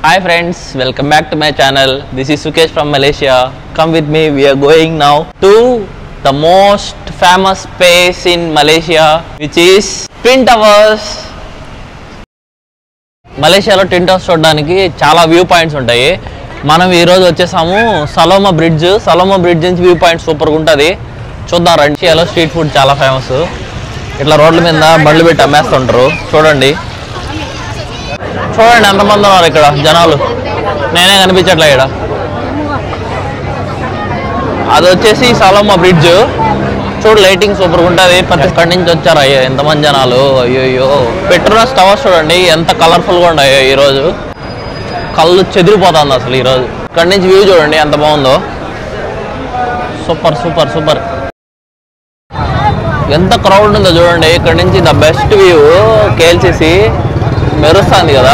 Hi friends, welcome back to my channel. This is Sukesh from Malaysia. Come with me, we are going now to the most famous place in Malaysia, which is Twin Towers. మలేషియాలో twin towers చూడడానికి చాలా view points ఉంటాయి. మనం ఈరోజు వచ్చేసాము Saloma bridge నుంచి view point సూపర్గా ఉంటుంది. చూద్దాం రండి. మలేషియాలో స్ట్రీట్ ఫుడ్ చాలా ఫేమస్. ఇట్లా రోడ్ల మీద బండ్లు పెట్టి అమ్మేస్తుంటారు. చూడండి ఎంతమంది ఉన్నారు ఇక్కడ జనాలు. నేనే కనిపించట్లే ఇక్కడ. అది వచ్చేసి సలోమా బ్రిడ్జ్. చూడు లైటింగ్ సూపర్గా ఉంటుంది. ప్రతి ఇక్కడి నుంచి వచ్చారు. అయ్యో ఎంతమంది జనాలు. అయ్యో పెట్రోనస్ టవర్స్ చూడండి ఎంత కలర్ఫుల్గా ఉన్నాయో ఈరోజు. కళ్ళు చెదిరిపోతుంది అసలు ఈరోజు. ఇక్కడి నుంచి వ్యూ చూడండి ఎంత బాగుందో. Super super super. ఎంత క్రౌడ్ ఉందో చూడండి. ఇక్కడ నుంచి ద బెస్ట్ వ్యూ. కేఎల్సిసి మెరుస్తుంది కదా.